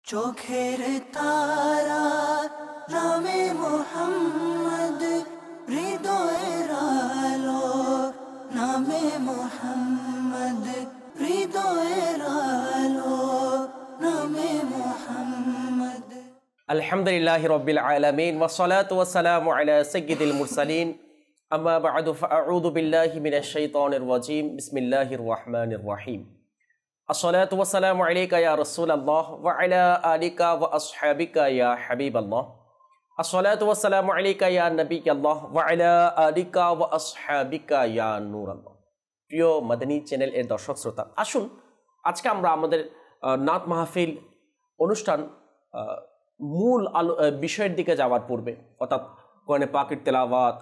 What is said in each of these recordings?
চোখের তারা নামে মোহাম্মদ, হৃদয়ের আলো নামে মোহাম্মদ, হৃদয়ের আলো নামে মোহাম্মদ। আলহামদুলিল্লাহি রাব্বিল আলামিন ওয়া সালাতু ওয়া সালামু আলা সাইয়্যিদিল মুরসালিন আম্মা বা'দু ফাআউযু বিল্লাহি মিনাশ শাইতানির রাজীম বিসমিল্লাহির রহমানির রহিম। আসসালাতু ওয়া সালামু আলাইকা ইয়া রাসূলাল্লাহ ওয়া আলা আলিকা ওয়া আসহাবিকা ইয়া হাবিবাল্লাহ। আসসালাতু ওয়া সালামু আলাইকা ইয়া নবিয়াল্লাহ ওয়া আলা আলিকা ওয়া আসহাবিকা ইয়া নূরাল্লাহ। প্রিয় মাদানী চ্যানেল এর দর্শক শ্রোতা, আসুন আজকে আমরা আমাদের নাত মাহফিল অনুষ্ঠান মূল বিষয়ের দিকে যাওয়ার পূর্বে, অর্থাৎ কোরআনে পাকের তেলাওয়াত,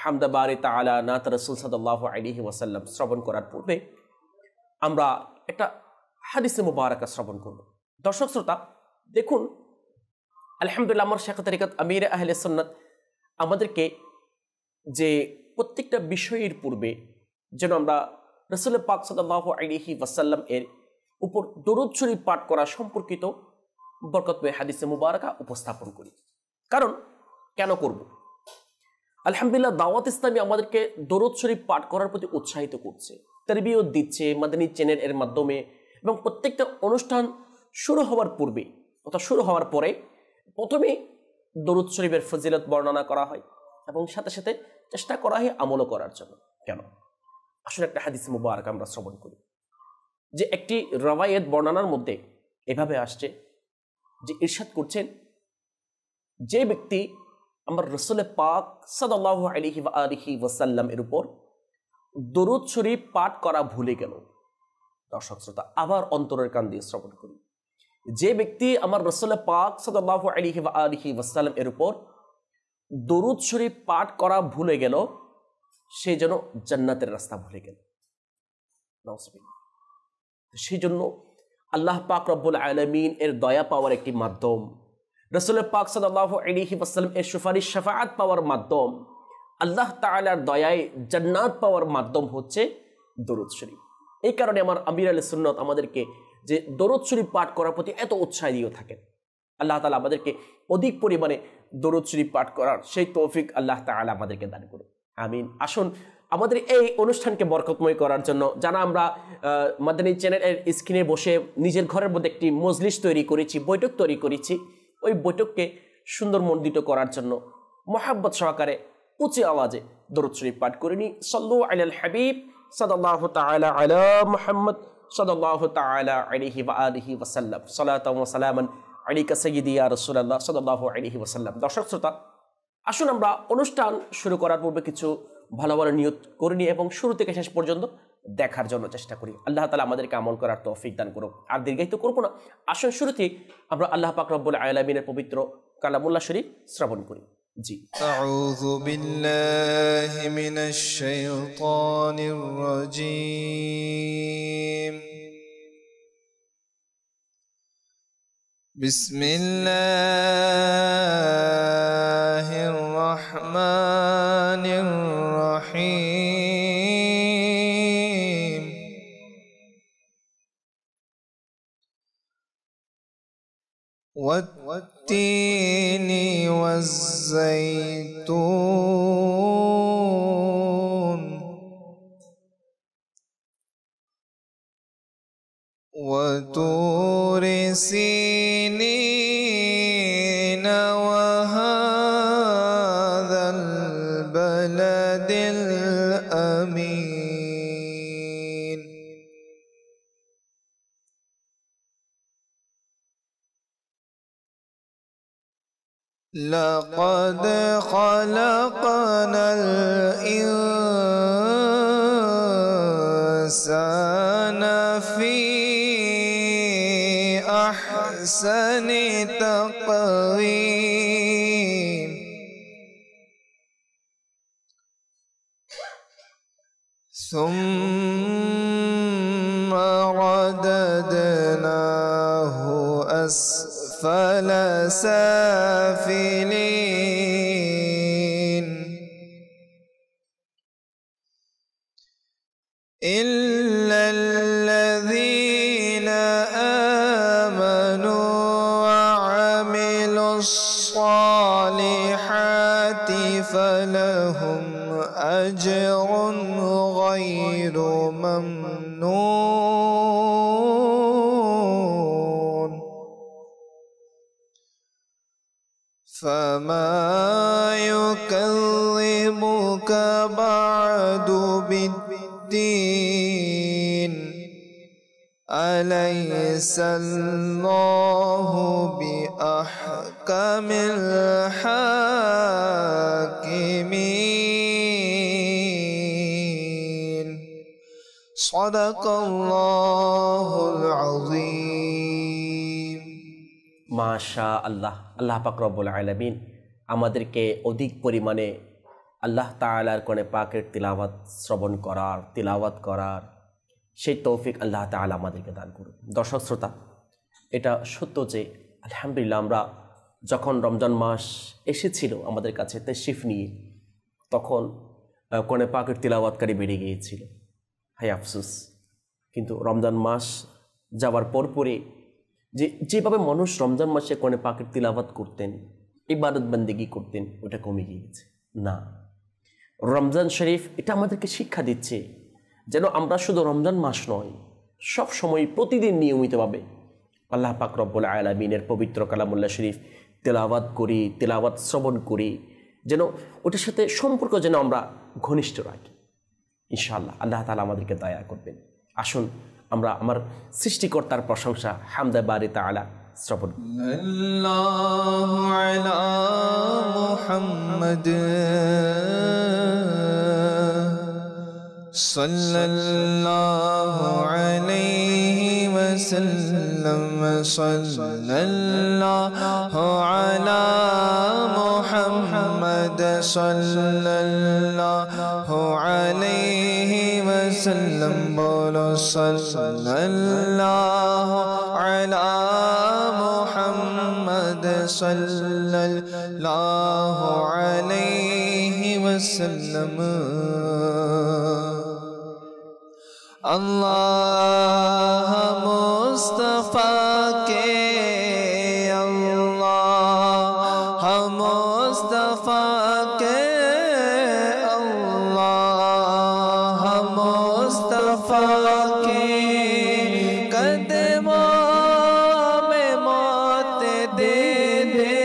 হামদে বারি তাআলা, নাত রাসূল সাল্লাল্লাহু আলাইহি ওয়াসাল্লাম শ্রবণ করার পূর্বে আমরা একটা হাদিসে মুবারাকা শ্রবণ করব। দর্শক শ্রোতা দেখুন, আলহামদুলিল্লাহ আমার শেখ তরিকত আমির আহলে সুন্নাত আমাদেরকে যে প্রত্যেকটা বিষয়ের পূর্বে যেন আমরা রাসূল পাক সাল্লাল্লাহু আলাইহি ওয়াসাল্লাম এর উপর দরুদ শরীফ পাঠ করা সম্পর্কিত বরকতময় হাদিসে মুবারাকা উপস্থাপন করি। কারণ কেন করব? আলহামদুলিল্লাহ দাওয়াত ইসলামী আমাদেরকে দরুদ শরীফ পাঠ করার প্রতি উৎসাহিত করছে, তারবিয়ত দিচ্ছে মাদানী চ্যানেল এর মাধ্যমে, এবং প্রত্যেকটা অনুষ্ঠান শুরু হওয়ার পূর্বে অর্থাৎ শুরু হওয়ার পরে প্রথমে দরুদ শরীফের ফজিলত বর্ণনা করা হয় এবং সাথে সাথে চেষ্টা করা হয় আমলও করার জন্য। কেন? আসলে একটা হাদিসে মুবারাকা আমরা শ্রবণ করি যে একটি রওয়ায়াত বর্ণনার মধ্যে এভাবে আসছে যে ইরশাদ করছেন, যে ব্যক্তি আমার রাসূল পাক সাল্লাল্লাহু আলাইহি ওয়া আলিহি ওয়াসাল্লাম এর উপর দরুদ শরীফ পাঠ করা ভুলে গেল। দর্শক শ্রোতা আবার অন্তরের কান দিয়ে শ্রবণ করি, যে ব্যক্তি আমার রাসূল পাক সাল্লাল্লাহু আলাইহি ওয়া আলিহি ওয়াসাল্লাম এর উপর দরুদ শরীফ পাঠ করা ভুলে গেল, সে যেন জান্নাতের রাস্তা ভুলে গেল। নাউজুবিল্লাহ। সেই জন্য আল্লাহ পাক রব্বুল আলামিন এর দয়া পাওয়ার একটি মাধ্যম, রাসূল পাক সাল্লাল্লাহু আলাইহি ওয়াসাল্লাম এর সুপারিশ শাফাআত পাওয়ার মাধ্যম, আল্লাহ তাআলার দয়ায় জান্নাত পাওয়ার মাধ্যম হচ্ছে দরুদ শরীফ। এই কারণে আমার আমির আহলে সুন্নাত আমাদেরকে যে দরুদ শরীফ পাঠ করার প্রতি এত উৎসাহ দিয়ে থাকেন। আল্লাহ তাআলা আমাদেরকে অধিক পরিমাণে দরুদ শরীফ পাঠ করার সেই তৌফিক আল্লাহ তাআলা আমাদেরকে দান করুন, আমিন। আসুন আমাদের এই অনুষ্ঠানকে বরকতময় করার জন্য যারা আমরা মাদানী চ্যানেল এর স্ক্রিনে বসে নিজের ঘরের মধ্যে একটি মজলিস তৈরি করেছি, বৈঠক তৈরি করেছি, ওই বৈঠককে সুন্দরমণ্ডিত করার জন্য মহাব্বত সহকারে উঁচু আওয়াজে দরুদ শরীফ পাঠ করে নি। সাল্লু আলাল হাবিব সাল্লাল্লাহু তাআলা আলা মুহাম্মদ সাল্লাল্লাহু তাআলা আলাইহি ওয়া আলিহি ওয়াসাল্লাম। সালাতাও ওয়া সালামান আলাইকা সাইয়্যিদি ইয়া রাসূলুল্লাহ সাল্লাল্লাহু আলাইহি ওয়াসাল্লাম। দর্শক শ্রোতা আসুন আমরা অনুষ্ঠান শুরু করার পূর্বে কিছু ভালো ভালো নিয়ত করে নিই এবং শুরু থেকে শেষ পর্যন্ত দেখার জন্য চেষ্টা করি। আল্লাহ তাআলা আমাদেরকে আমল করার তৌফিক দান করুক। আর দীর্ঘায়িত করব না, আসুন শুরুতেই আমরা আল্লাহ পাক রব্বুল আলামিনের পবিত্র কালামুল্লাহ শরীফ শ্রবণ করি। জি। আউযু বিল্লাহি মিনাশ শাইতানির রাজীম। বিসমিল্লাহির রহমানির রহিম। ওয়াত-তিনি ওয়াজ-যাইতুন ওয়া-তুরি সিনিন ওয়া হাযাল বালাদিল আমিন। لقد خلقنا الإنسان في أحسن تقويم ثم رددناه أسفل سافلين إلا الذين آمنوا الصالحات فلهم أجر غير ممنون فما يكذبك بعد بالدين أليس الله بأحكم الحاكمين صدق الله العظيم মাশা আল্লাহ। আল্লাহ পাক রব্বুল আলামিন আমাদেরকে অধিক পরিমাণে আল্লাহ তাআলার কোরআন পাকের তিলাওয়াত শ্রবণ করার, তিলাওয়াত করার সেই তৌফিক আল্লাহ তাআলা আমাদেরকে দান করুন। দর্শক শ্রোতা, এটা সত্য যে আলহামদুলিল্লাহ আমরা যখন রমজান মাস এসেছিল আমাদের কাছে তাশরিফ নিয়ে, তখন কোরআন পাকের তিলাওয়াতকারী বেড়ে গিয়েছিল। হায় আফসোস, কিন্তু রমজান মাস যাওয়ার পরপরই যেভাবে মানুষ রমজান মাসে কোরআন পাকের তিলাওয়াত করতেন, ইবাদত বন্দেগী করতেন, ওটা কমে গিয়েছে। না, রমজান শরীফ এটা আমাদেরকে শিক্ষা দিচ্ছে যেন আমরা শুধু রমজান মাস নয়, সব সময় প্রতিদিন নিয়মিতভাবে আল্লাহ পাক রব্বুল আলামিনের পবিত্র কালামুল্লাহ শরীফ তেলাওয়াত করি, তেলাওয়াত শ্রবণ করি, যেন ওটার সাথে সম্পর্ক যেন আমরা ঘনিষ্ঠ রাখি। ইনশাআল্লাহ আল্লাহ তাআলা আমাদেরকে দয়া করবেন। আসুন আমরা আমার সৃষ্টিকর্তার প্রশংসা হামদে বারি তাআলা শ্রবণ করি। আল্লাহু আলা মুহাম্মাদ সাল্লাল্লাহু আলাইহি ওয়াসাল্লাম সাল্লাল্লাহু আলা মুহাম্মাদ সাল্লাল্লাহু আলাইহি ওয়াসাল্লাম বলো সাল্লাল্লাহু আলা মুহাম্মাদ সাল্লাল্লাহু আলাইহি ওয়াসাল্লাম আল্লাহ মুস্তাফা কে আল্লাহ মুস্তাফা কে আল্লাহ মুস্তাফা কে কদমों में मौत दे दे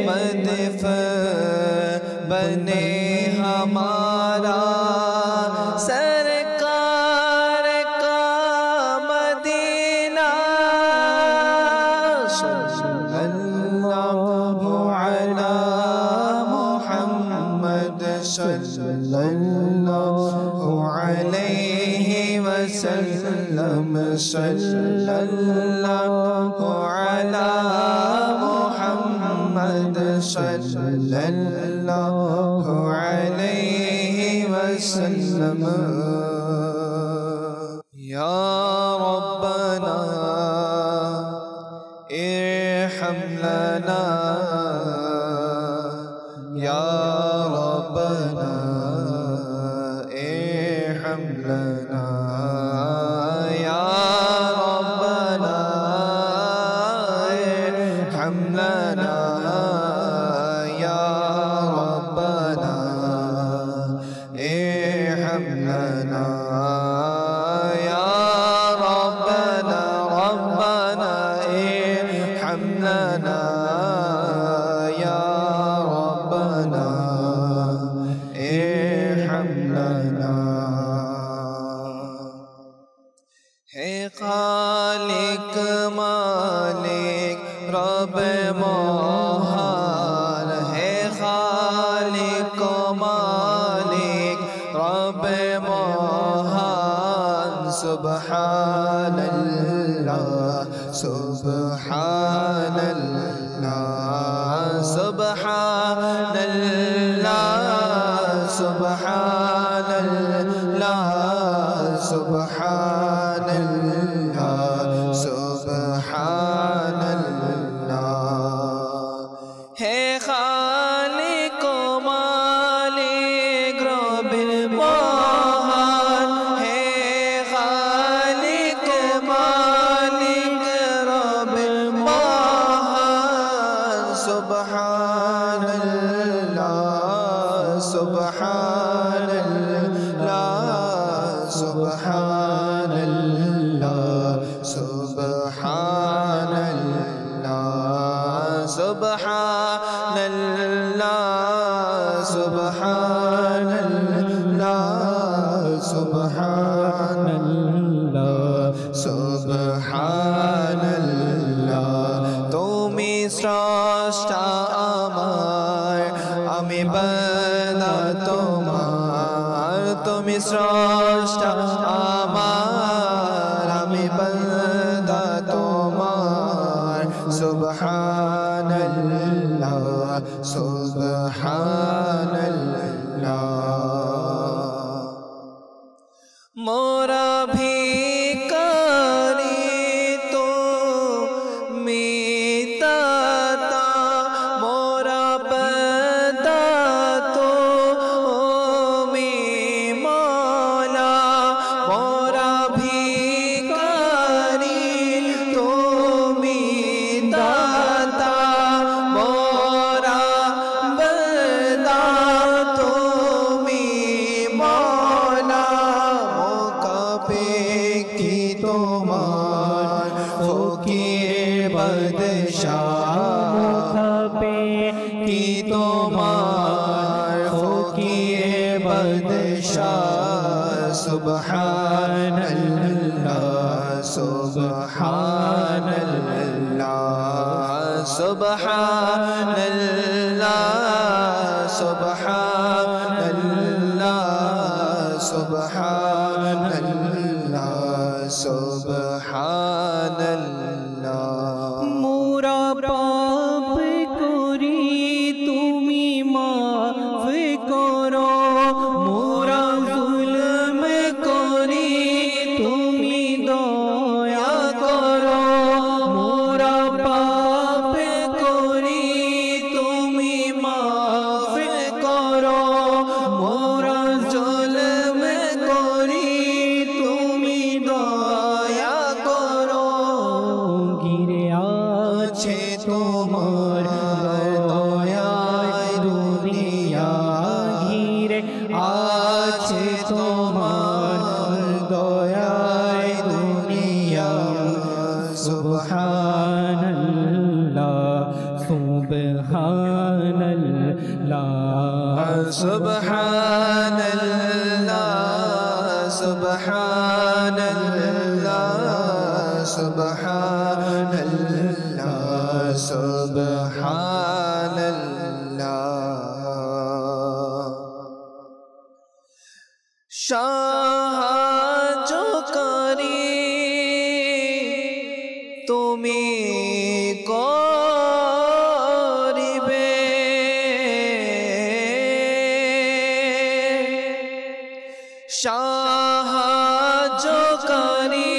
मदफन बने हमारा सरकार का मदीना सल्लल्लाहु अला मुहम्मद सल्लल्लाहु अलैहि वसल्लम सल्लल्लाहु अला मुहम्मद सल्लल्लाहु अलैहि वसल्लम या रब्बना इरहम लना या रब्बना इरहम लना या रब्बना इरहम लना या रब्बना इरहम लना या रब्बना रब्बना इरहम लना या रब्बना इरहम लना है खालिक मालिक रब मोहन है खालिक मालिक रब मोहन सुबहानल्लाह सुबहानल्लाह सुबहानल्लाह सुबहानल्लाह सुबहानल्लाह सुबहानल्लाह है खालिक मालिक रब मोहन है खालिक मालिक रब मोहन কাজটা আমার, আমি বান্দা তোমার। সুবহানাল্লাহ সুবহানাল্লাহ। মোরা ভিখারি তুমি দাতা, মোরা বান্দা তুমি মওলা। মোরা ভিখারি তুমি দাতা, মোরা বান্দা তুমি মওলা। মোকাপে কি তোমার ফকির বাদশাহ, মোকাপে কি তোমার ফকির বাদশাহ। সুবহানাল্লাহ সুবহানাল্লাহ সুবহানাল্লাহ সুবহানাল্লাহ সুবহানাল্লাহ সুবহানাল্লাহ। মোরা পাপ করি তুমি মাফ করো, মোরা জুলম করি তুমি দয়া করো। মোরা পাপ করি তুমি মাফ করো, মোরা জুলম করি তুমি দয়া করো। ঘিরে আছে তোমার দয়ায় দুনিয়া, ঘিরে আছে তোমার দয়ায় দুনিয়া। সুবহানাল্লাহ সুবহানাল্লাহ সুবহানাল্লাহ সুবহানাল্লাহ সুবহানাল্লাহ সুবহানাল্লাহ। সাহায্যকারী তুমি করিবে, সাহায্যকারী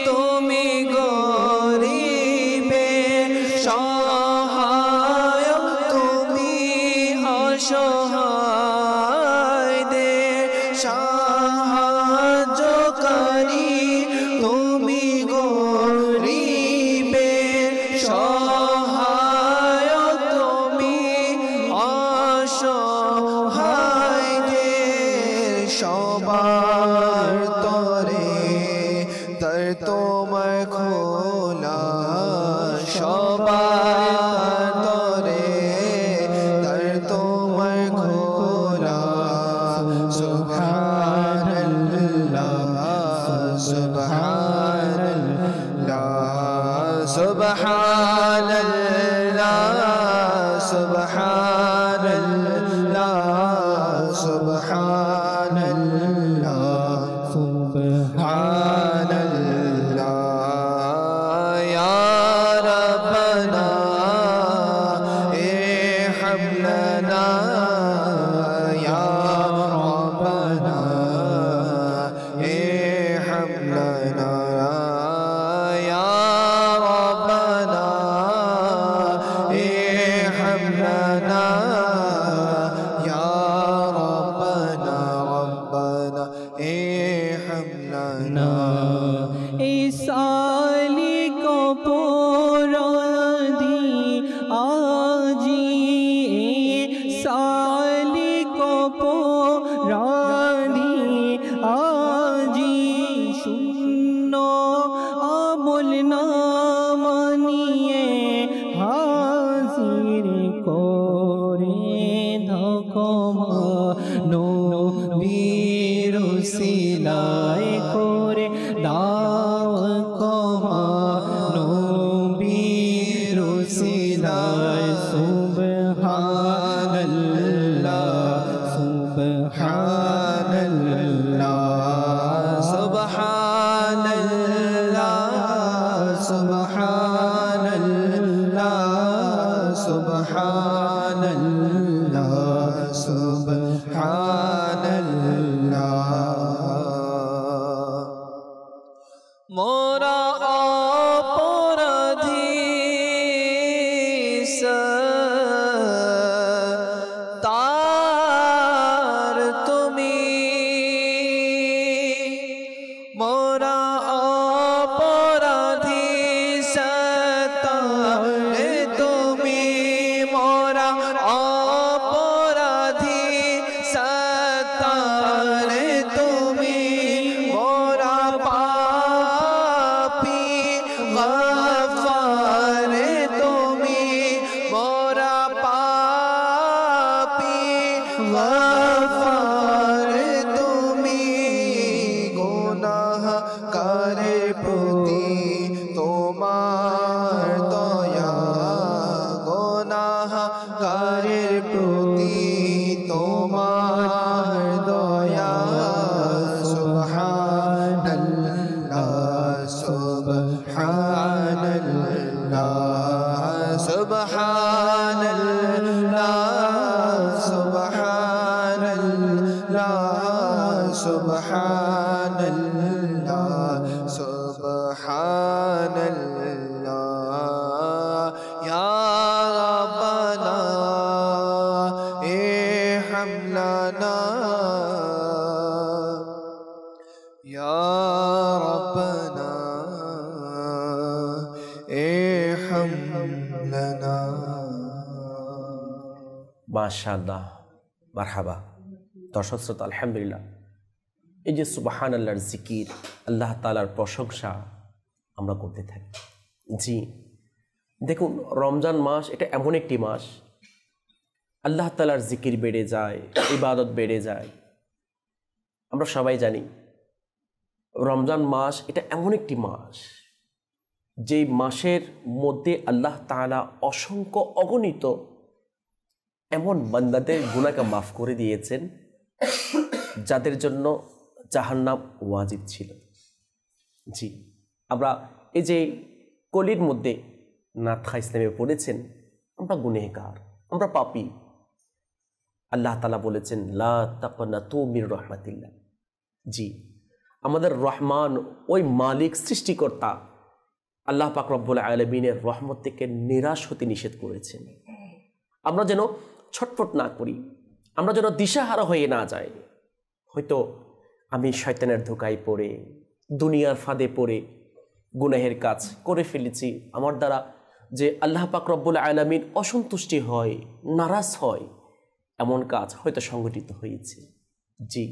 তুমি গরিবে। সহায়ক তুমি অসহায়দের, সাহায্যকারী তুমি গরিবে। সহায়ক তুমি অসহায়দের। সবার তরে তর তোমার খোলা, সবার তরে তর তোমার খোলা। সুবহানাল্লাহ সুবহানাল্লাহ সুবহানাল্লাহ সুবহানাল্লাহ সুবহানাল্লাহ সুবহানাল্লাহ। ইয়া রাব্বানা ইরহাম লানা, ইয়া রাব্বানা ইরহাম লানা, ইয়া রাব্বানা ইরহাম লানা, ইয়া রাব্বানা রাব্বানা ইরহাম লানা। ইসালি কপরাধি আজি, সালি কপরাধি আজি। শূন্য আমল না মানিয়ে হাজির করে ধকমা নবীর উসিলায় করে দাও ক্ষমা, নবীর উসিলায়। সুবহানাল্লাহ সুবহানাল্লাহ সুবহানাল্লাহ সুবহানাল্লাহ সুবহানাল্লাহ সুবহানাল্লাহ ইয়া রাব্বানা ইরহাম লানা ইয়া রাব্বানা ইরহাম লানা। মাশাআল্লাহ, মারহাবা। দর্শক শ্রোতা, আলহামদুলিল্লাহ, এই যে সুবহানাল্লাহর জিকির, আল্লাহ তাআলার প্রশংসা আমরা করতে থাকি। জি, দেখুন, রমজান মাস এটা এমন একটি মাস, আল্লাহ তাআলার জিকির বেড়ে যায়, ইবাদত বেড়ে যায়। আমরা সবাই জানি রমজান মাস এটা এমন একটি মাস, যেই মাসের মধ্যে আল্লাহ তাআলা অসংখ্য অগণিত এমন বান্দাদের গুনাহকে মাফ করে দিয়েছেন যাদের জন্য জাহান্নাম ওয়াজিব ছিল। জি, আমরা এই যে কলির মধ্যে নাথা ইসলামে পড়েছেন, আমরা গুনেহগার, আমরা পাপী। আল্লাহ তাআলা বলেছেন লা তাকনাতু মির রাহমাতিল্লাহ। জি, আমাদের রহমান ওই মালিক, সৃষ্টিকর্তা আল্লাহ পাক রব্বুল আলামিনের রহমত থেকে নিরাশ হতে নিষেধ করেছেন। আমরা যেন ছটফট না করি, আমরা যেন দিশাহারা হয়ে না যাই। হয়তো আমি শয়তানের ধোকায় পড়ে, দুনিয়ার ফাঁদে পড়ে গুনাহের কাজ করে ফেলেছি, আমার দ্বারা যে আল্লাহ পাক রব্বুল আলামিন অসন্তুষ্টি হয়, নারাজ হয়, এমন কাজ হয়তো সংঘটিত হয়েছে। জি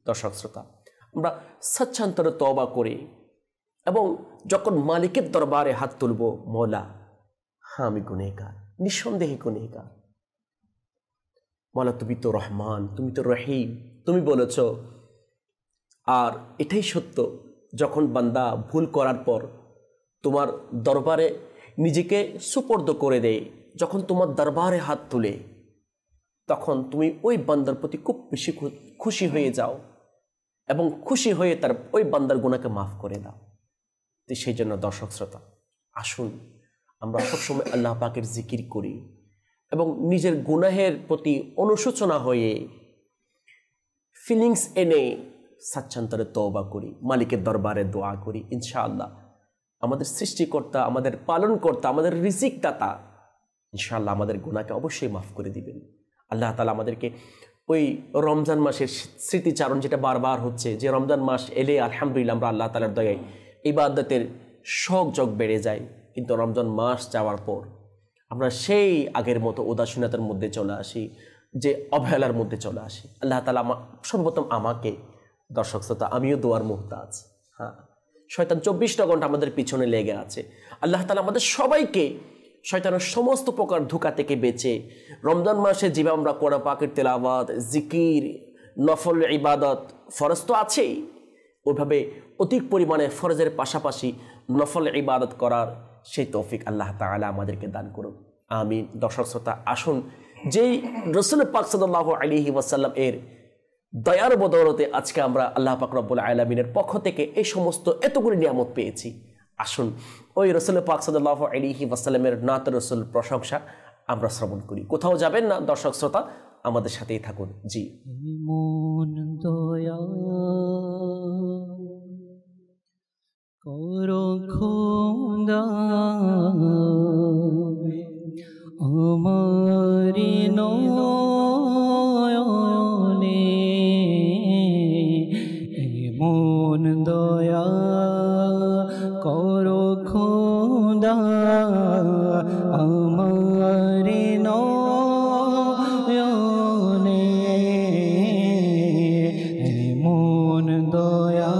দর্শক শ্রোতা, আমরা স্বচ্ছান্তরে তওবা করে এবং যখন মালিকের দরবারে হাত তুলব, মওলা হ্যাঁ আমি গুনেহগার, নিঃসন্দেহে গুনেহগার, মওলা তুমি তো রহমান, তুমি তো রহিম, তুমি বলেছ। আর এটাই সত্য, যখন বান্দা ভুল করার পর তোমার দরবারে নিজেকে সুপর্দ করে দেয়, যখন তোমার দরবারে হাত তুলে, তখন তুমি ওই বান্দার প্রতি খুব বেশি খুশি হয়ে যাও এবং খুশি হয়ে তার ওই বান্দার গুনাহকে মাফ করে দাও। তো সেই জন্য দর্শক শ্রোতা, আসুন আমরা সবসময় আল্লাহ পাকের জিকির করি এবং নিজের গুনাহের প্রতি অনুশোচনা হয়ে ফিলিংস এনে স্বাচ্ছন্দ্যে তওবা করি, মালিকের দরবারে দোয়া করি। ইনশাআল্লাহ আমাদের সৃষ্টিকর্তা, আমাদের পালনকর্তা, আমাদের রিজিক দাতা ইনশাআল্লাহ আমাদের গুনাহকে অবশ্যই মাফ করে দিবেন। আল্লাহ তাআলা আমাদেরকে ওই রমজান মাসের স্মৃতিচারণ, যেটা বারবার হচ্ছে, যে রমজান মাস এলে আলহামদুলিল্লাহ আমরা আল্লাহ তাআলার দয়ায় ইবাদতের শখ যোগ বেড়ে যায়, কিন্তু রমজান মাস যাওয়ার পর আমরা সেই আগের মতো উদাসীনতার মধ্যে চলে আসি, যে অবহেলার মধ্যে চলে আসি। আল্লাহ তাআলা সর্বপ্রথম আমাকে, দর্শক শ্রোতা, আমিও দোয়ার মুহতাজ। হ্যাঁ, শয়তান 24টা ঘন্টা আমাদের পিছনে লেগে আছে। আল্লাহ তাআলা আমাদের সবাইকে শয়তানের সমস্ত প্রকার ধোঁকা থেকে বেঁচে রমজান মাসে যেভাবে আমরা কোরআন পাকের তেলাওয়াত, জিকির, নফল ইবাদত, ফরজ তো আছেই, ওইভাবে অধিক পরিমাণে ফরজের পাশাপাশি নফল ইবাদত করার সেই তৌফিক আল্লাহ তাআলা আমাদেরকে দান করুন, আমিন। দর্শক শ্রোতা, আসুন যেই রাসূল পাক সাল্লাল্লাহু আলাইহি ওয়াসাল্লাম এর দয়ার বদৌলতে আজকে আমরা আল্লাহ পাক রব্বুল আলামিনের পক্ষ থেকে এই সমস্ত এতগুলি নিয়ামত পেয়েছি। আসুন ওই রাসূল পাক সাল্লাল্লাহু আলাইহি ওয়াসাল্লামের নাত রাসূল প্রশংসা আমরা শ্রবণ করি। কোথাও যাবেন না দর্শক শ্রোতা, আমাদের সাথেই থাকুন। জি, মন দয়া করো খোদা, আমারি নয়নে মন দয়া করো খোদা, আমারি নয়নে মন দয়া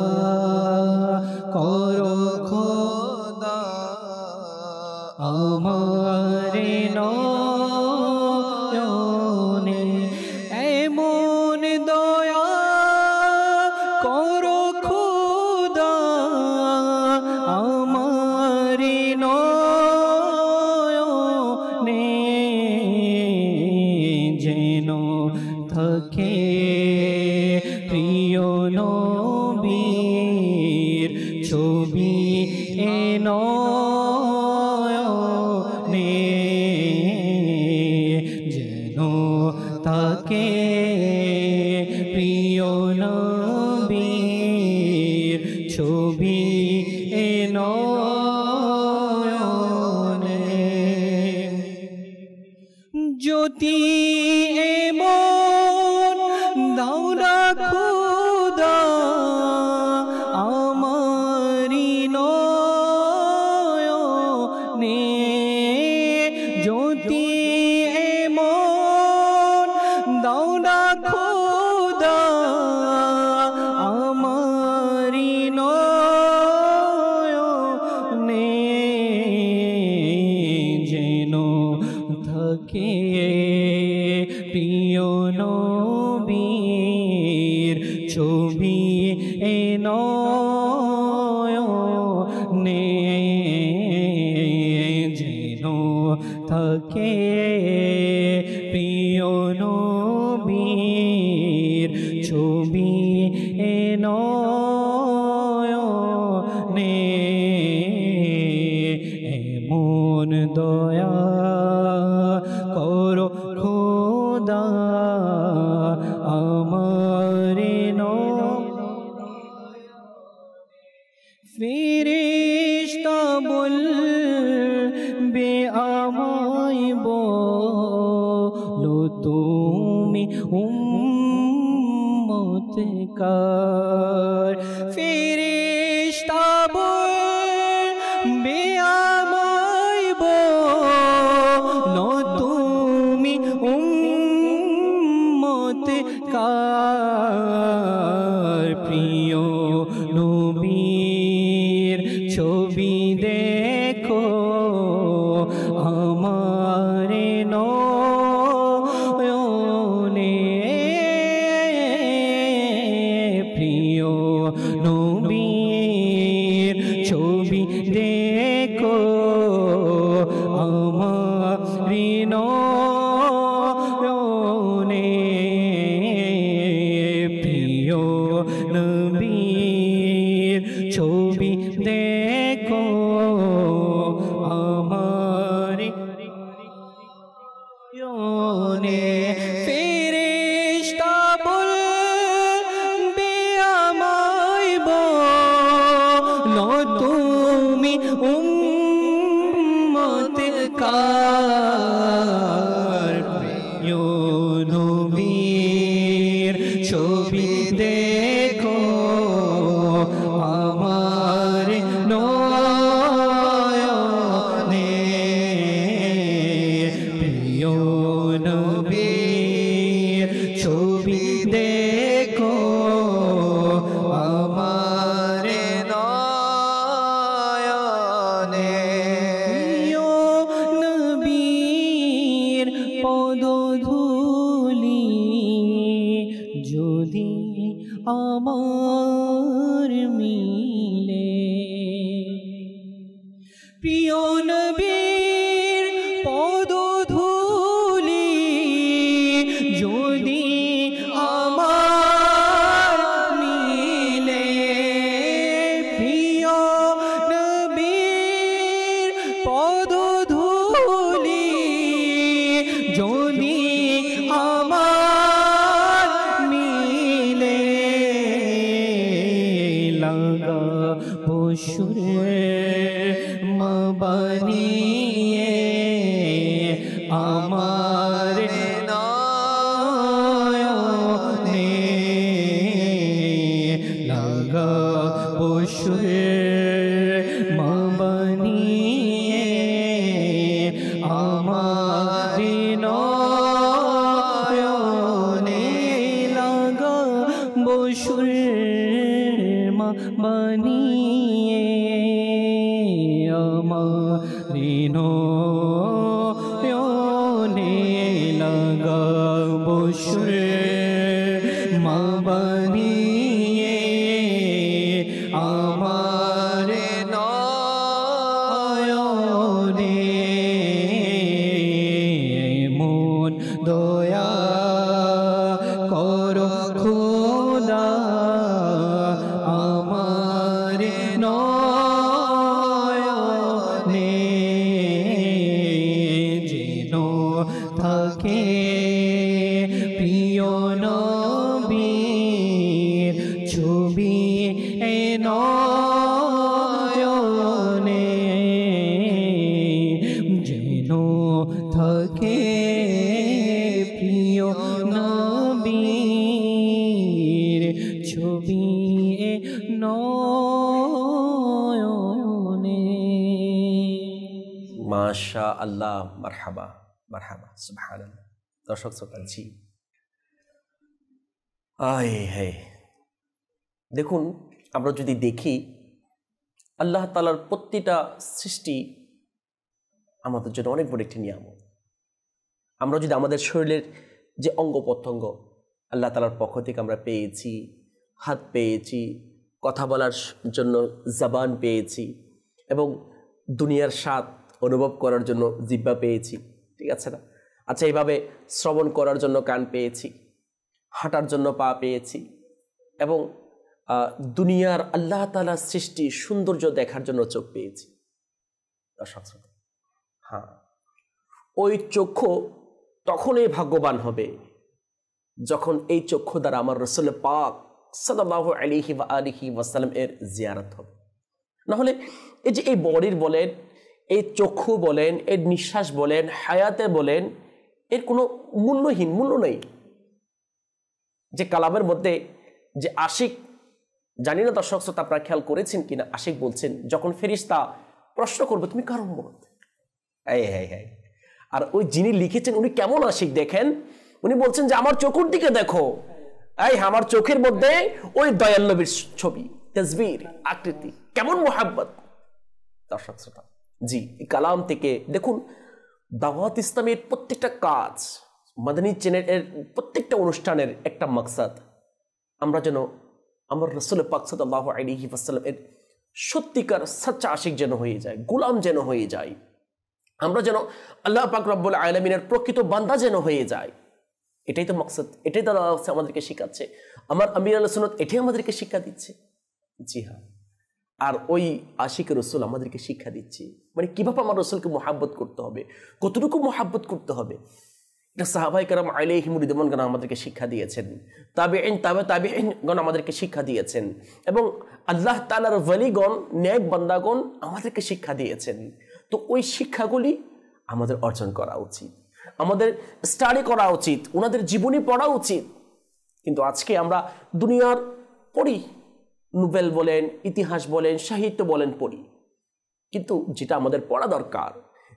করো খোদা, আমারি নয়নে এমন দয়া করো খোদা, আমারি নয়নে যেন থাকে প্রিয় নবীর ছবি এ নয়নে, জ্যোতি এমন দাও না খোদা আমারি নয়নে জ্যোতি এমন দাও না খোদা আমারি নয়নে যেন থাকে প্রিয় নবীর ছবি এ নয়নে যেন থাকে প্রিয় নবীর ছবি এ নয়নে এমন দয়া করো খোদা আমারে ফেরেশতা বলবে আমায় বলো তুমি উম্মত কার ফেরেশতা বলবে আমায় বলো তুমি উম্মত কার প্রিয় নবীর ছবি দেখো আমারে নয়নে প্রিয় নবীর ছবি দেখো আমারে নয়নে প্রিয় নবীর ছবি দেখো আমারে নয়নে ফেরেশতা বলবে আমায় বলো তুমি উম্মত কার প্রিয় নবীর ছবি দেখো আমার নয়নে প্রিয় নবীর ছবি দেখো আমার নয়নে প্রিয় নবীর পদধূলি যদি আমার মিলে প্রিয় নবীর পদধূলি যদি আমার মিলে প্রিয় নবীর পদধূলি যদি আমার মিলে লাগাবো সুরে মা বানিয়ে আমার নয়নে লাগাবো সুরে মা বানিয়ে আমার নয়নে লাগাবো সুরে মা বানিয়ে আমার নয়নে লাগাবো সুরে মা বানিয়ে আমার নয়নে মন দয়া করো খোদা আমার নয়নে যেন থাকে প্রিয় মাশা আল্লাহ, মারহাবা মারহাবা, সুবহানাল্লাহ। দর্শক শ্রোতা, জি দেখুন, আমরা যদি দেখি আল্লাহ তাআলার প্রতিটা সৃষ্টি আমাদের জন্য অনেক বড় একটি নিয়ামত। আমরা যদি আমাদের শরীরের যে অঙ্গ প্রত্যঙ্গ আল্লাহ তাআলার পক্ষ থেকে আমরা পেয়েছি, হাত পেয়েছি, কথা বলার জন্য জবান পেয়েছি, এবং দুনিয়ার স্বাদ অনুভব করার জন্য জিহ্বা পেয়েছি, ঠিক আছে না? আচ্ছা, এইভাবে শ্রবণ করার জন্য কান পেয়েছি, হাঁটার জন্য পা পেয়েছি, এবং দুনিয়ার আল্লাহ তাআলার সৃষ্টি সৌন্দর্য দেখার জন্য চোখ পেয়েছি। দর্শক শ্রোতা, হ্যাঁ, ওই চক্ষু তখনই ভাগ্যবান হবে যখন এই চক্ষু দ্বারা আমার রাসূল পাক সাল্লাল্লাহু আলাইহি ওয়া আলিহি ওয়াসাল্লাম এর জিয়ারত হবে। না হলে এই যে এই বডির বলেন, এই চক্ষু বলেন, এর নিঃশ্বাস বলেন, হায়াতে বলেন, এর কোনো মূল্য নেই। যে কালামের মধ্যে যে আশিক, জানি না দর্শক শ্রোতা আপনারা খেয়াল করেছেন কিনা, আশিক বলছেন যখন ফেরেশতা প্রশ্ন করবে তুমি কার উম্মত, আর ওই যিনি লিখেছেন উনি কেমন আশিক দেখেন, উনি বলছেন যে আমার চোখের দিকে দেখো, আমার চোখের মধ্যে ওই দয়াল নবীর ছবি, তাসবির, আকৃতি, কেমন মোহাব্বত। দর্শক শ্রোতা, জি, এই কালাম থেকে দেখুন দাওয়াত ইসলামের প্রত্যেকটা কাজ, মাদানী চ্যানেলের প্রত্যেকটা অনুষ্ঠানের একটা মাকসাদ আমরা যেন আমার রাসূল পাক সাল্লাল্লাহু আলাইহি ওয়াসাল্লাম এর সত্যিকার সাচ্চা আশিক যেন হয়ে যায়, গোলাম যেন হয়ে যায়, আমরা যেন আল্লাহ পাক রব্বুল আলামিনের প্রকৃত বান্দা যেন হয়ে যায়। এটাই তো মাকসাদ, এটাই তারা আমাদেরকে শিখাচ্ছে। আমার আমির আল সুন্নাত এটাই আমাদেরকে শিক্ষা দিচ্ছে। জি হ্যাঁ, আর ওই আশিকের রাসূল আমাদেরকে শিক্ষা দিচ্ছে, মানে কিভাবে আমার রাসূলকে মুহাব্বত করতে হবে, কতটুকু মুহাব্বত করতে হবে, এটা সাহাবায়ে কেরাম আলাইহিম রিদওয়ানগণ আমাদেরকে শিক্ষা দিয়েছেন, তাবেঈন তাবেঈনগণ আমাদেরকে শিক্ষা দিয়েছেন, এবং আল্লাহ তাআলার ওয়ালিগণ, নেক বান্দাগণ আমাদেরকে শিক্ষা দিয়েছেন। তো ওই শিক্ষাগুলি আমাদের অর্জন করা উচিত, আমাদের স্টাডি করা উচিত, ওনাদের জীবনী পড়া উচিত। কিন্তু আজকে আমরা দুনিয়ার পড়ি, নোবেল বলেন, ইতিহাস বলেন, সাহিত্য বলেন, পড়ি, কিন্তু যেটা আমাদের পড়া দরকার,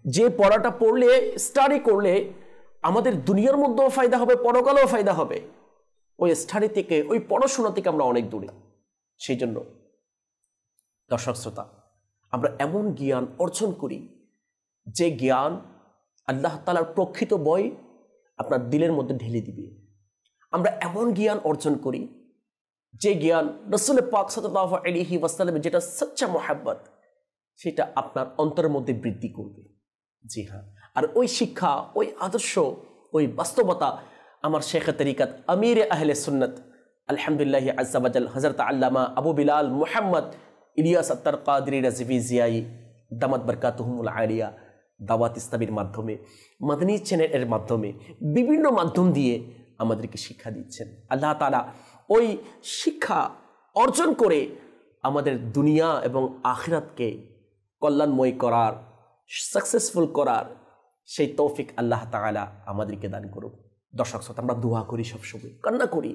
যে পড়াটা পড়লে, স্টাডি করলে আমাদের দুনিয়ার মধ্যেও ফায়দা হবে, পরকালেও ফায়দা হবে, ওই স্টাডি থেকে, ওই পড়াশোনা থেকে আমরা অনেক দূরে। সেই জন্য দর্শক শ্রোতা, আমরা এমন জ্ঞান অর্জন করি যে জ্ঞান আল্লাহ তাআলার প্রকৃত বই আপনার দিলের মধ্যে ঢেলে দিবে। আমরা এমন জ্ঞান অর্জন করি যে জ্ঞান রাসূল পাক সাল্লাল্লাহু আলাইহি ওয়াসাল্লামের যেটা সচ্চা মুহাব্বত, সেটা আপনার অন্তরের মধ্যে বৃদ্ধি করবে। জি হ্যাঁ, আর ওই শিক্ষা, ওই আদর্শ, ওই বাস্তবতা আমার শেখ তরিকাত আমির আহলে সুন্নাত আলহামদুলিল্লাহ আজ্জা ওয়াজাল হযরত আল্লামা আবু বিলাল মুহাম্মদ ইলিয়াস আত্তার কাদরি রাজভী জিয়াই দামাত বরকাতুহুমুল আলিয়া দাওয়াত ইসলামের মাধ্যমে, মাদানী চ্যানেলের মাধ্যমে, বিভিন্ন মাধ্যম দিয়ে আমাদেরকে শিক্ষা দিচ্ছেন। আল্লাহ তাআলা ওই শিক্ষা অর্জন করে আমাদের দুনিয়া এবং আখিরাতকে কল্যাণময় করার, সাকসেসফুল করার সেই তৌফিক আল্লাহ তাআলা আমাদেরকে দান করুক। দর্শক শ্রোতা, আমরা দোয়া করি, সবসময় কান্না করি,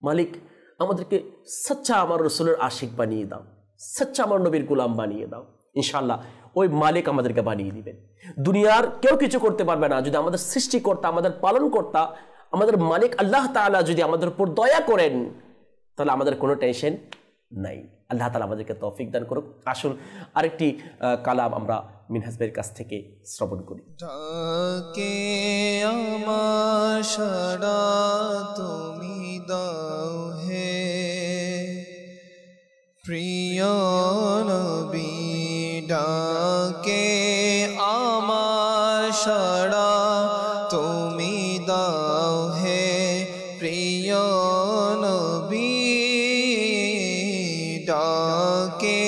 মালিক আমাদেরকে সচ্চা আমার রাসূলের আশিক বানিয়ে দাও, সচ্চা আমার নবীর গোলাম বানিয়ে দাও। ইনশাআল্লাহ ওই মালিক আমাদেরকে বানিয়ে দিবেন। দুনিয়ার কেউ কিছু করতে পারবে না যদি আমাদের সৃষ্টিকর্তা, আমাদের পালনকর্তা, আমাদের মালিক আল্লাহ তাআলা যদি আমাদের উপর দয়া করেন, তাহলে আমাদের কোনো টেনশন নাই। আল্লাহ তাআলা আমাদেরকে তৌফিক দান করুক। আসুন আরেকটি কালাম আমরা মিনহাজ ভাইয়ের কাছ থেকে শ্রবণ করি। ডাকে আমার সাড়া তুমি দাও হে প্রিয় নবী, ডাকে আমার সাড়া তুমি দাও হে প্রিয় নবী, ডাকে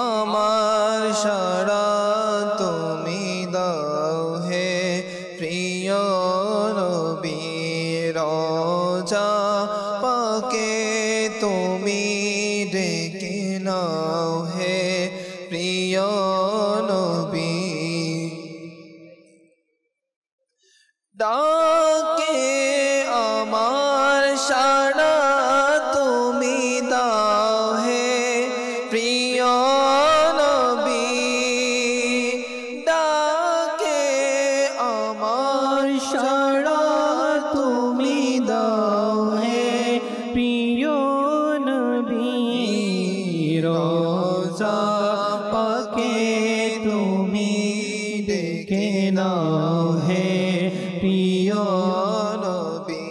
আমার সাড়া তুমি দাও হে প্রিয় নবী, রোজা পাকে তুমি ডেকে নাও হে প্রিয় নবী, ডাকে আমার সাড়া তুমি দাও হে প্রিয় নবী, ডাকে নাও হে প্রিয় নবী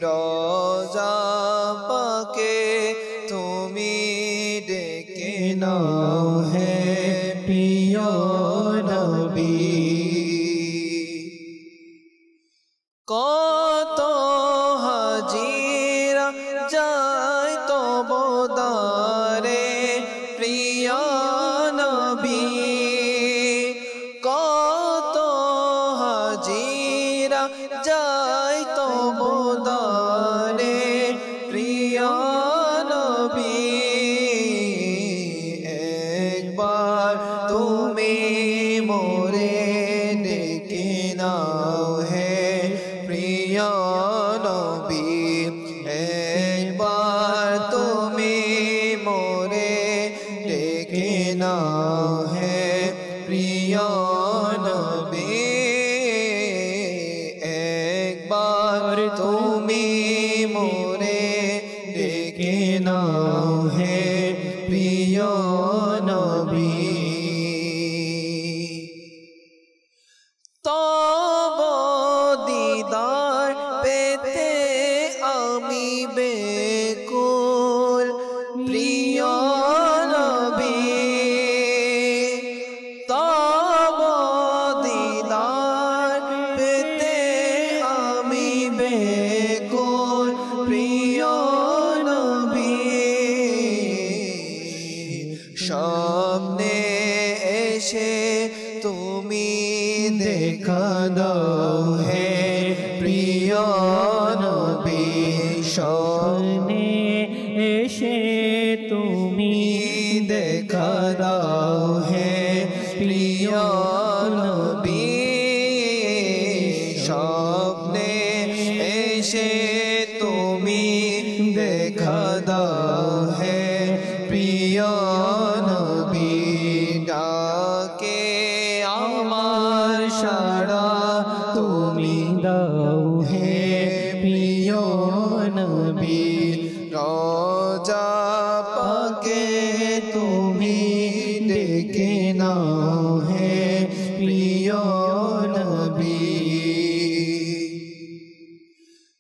রোজা পাকে তুমি ডেকে নাও হে প্রিয় নবী কত হাজিরা যায় তো বোদারে প্রিয় নবী কত হাজিরা যায় তো বোদারে প্রিয় নবী একবার তুমি মোরে ডেকে নাও হে প্রিয় নবী একবার তুমি মোরে ডেকে নাও হে প্রিয় নবী একবার তুমি মোরে ডেকে নাও হে প্রিয় নবী তব দিদার পেতে আমি বেকুল প্রিয় নবী তব দিদার পেতে আমি বেকুল প্রিয় নবী স্বপ্নে এসে তুমি দেখা দাও হে প্রিয় নবী স্বপ্নে এসে তুমি দেখা দাও হে প্রিয় নবী স্বপ্নে এসে তুমি দেখা দাও হে প্রিয় নবী ডাকে আমার সারা তুমি দাও হে প্রিয় নবী রোজা পাকে তুমি ডেকে নাও হে প্রিয় নবী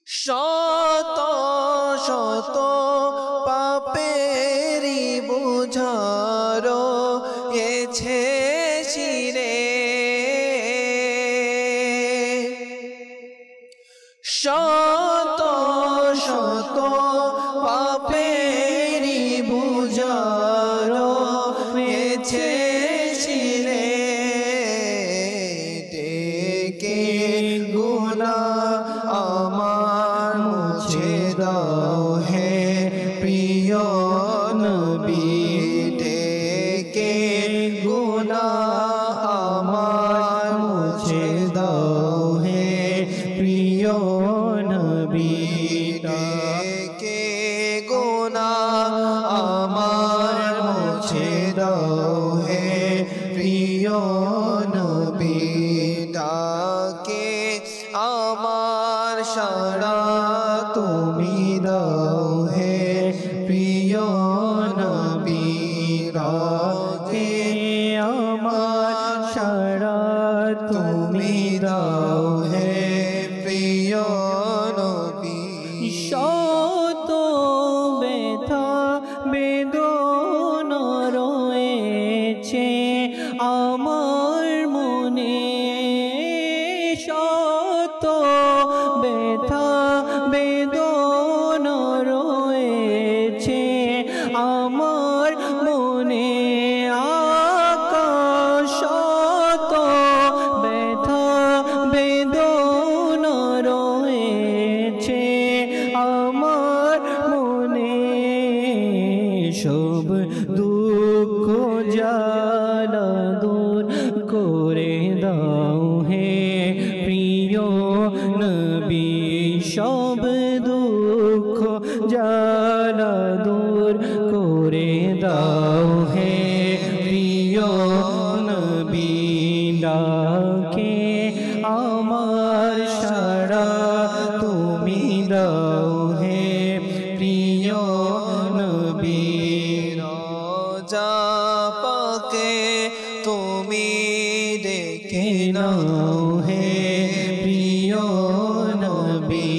শত শত পাপেরি বুঝারো এছে শিরে শত শত পাপেরি বুঝারো এছে শিরে ডেকে গুনাহ আমার মুছে দাও হে প্রিয় নবী ডেকে গুনাহ আমার মুছে দাও হে প্রিয় নবী ডেকে গুনাহ আমার মুছে দাও হে প্রিয় নবী ডাকে আমার সারা তুমি দাও হে প্রিয় নবী রাগে আমার সারা তুমি দাও হে প্রিয় নবী শত ব্যথা বেদনা রয়েছে আমার মনে শত ব্যথা বেদনা রয়েছে আমার মনে আকাশ শত ব্যথা বেদনা রয়েছে আমার মনে সব দুঃখ জ্বালা দূর করে দাও হে প্রিয় নবী সব দুঃখ জ্বালা দূর করে দাও হে প্রিয় নবী ডাকে আমার সারা তুমি দাও হে প্রিয় নবী রোজা পাকে তুমি ডেকে নাও নাও হে প্রিয় নবী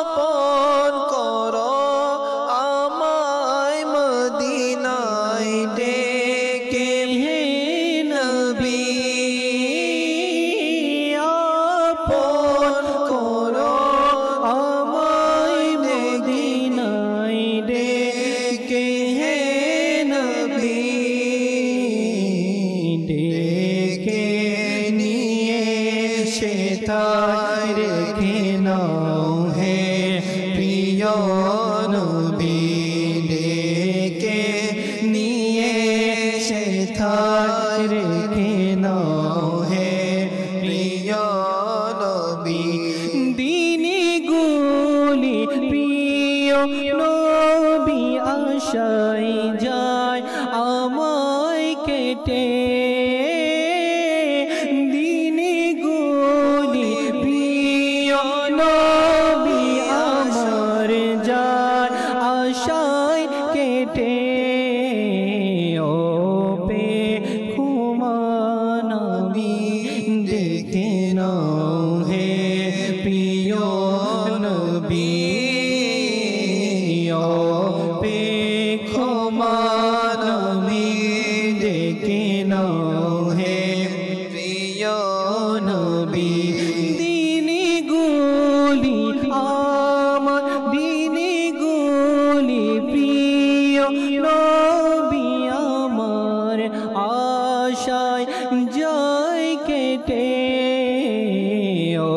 আপন করো আমায় মদিনায় ডেকে হে নবী আপন করো আমায় মদিনায় ডেকে হে নবী ডেকে নিয়ে সেথায় রেখে নাও হে প্রিয় নবী ডেকে নিয়ে সেথায় রেখে নাও হে প্রিয় নবী দিনী গুলি প্রিয় নবী আশায় যায় আমায় কেটে দিনী গুলি প্রিয় নবী আমার যায় আশায় কেটে ও পে খুমানবী দেখে নাও হে প্রিয় নবী ও পে খুমানবী দেখে নাও হে প্রিয় নবী দিনী গুলি আমার দিনী গুলি প্রিয় নবী আমার আশায় জয় কেটে ও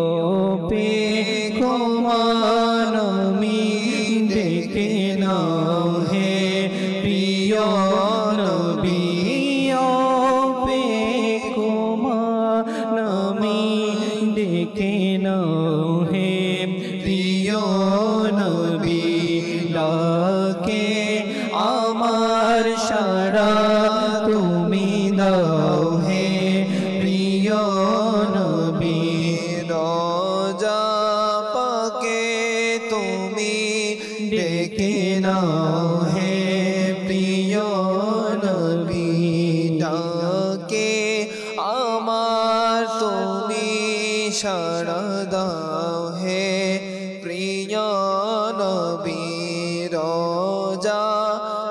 পে কুমানবী দেখে নাও হে প্রিয় নবী ও পে কুমানবী দেখে নাও হে প্রিয় নবী ডাকে আমার সারা তুমি দাও হে প্রিয় নবী রোজা পাকে তুমি ডেকে নাও হে প্রিয় নবী ডাকে আমার তুমি সারা দাও হে প্রিয় নবী রোজা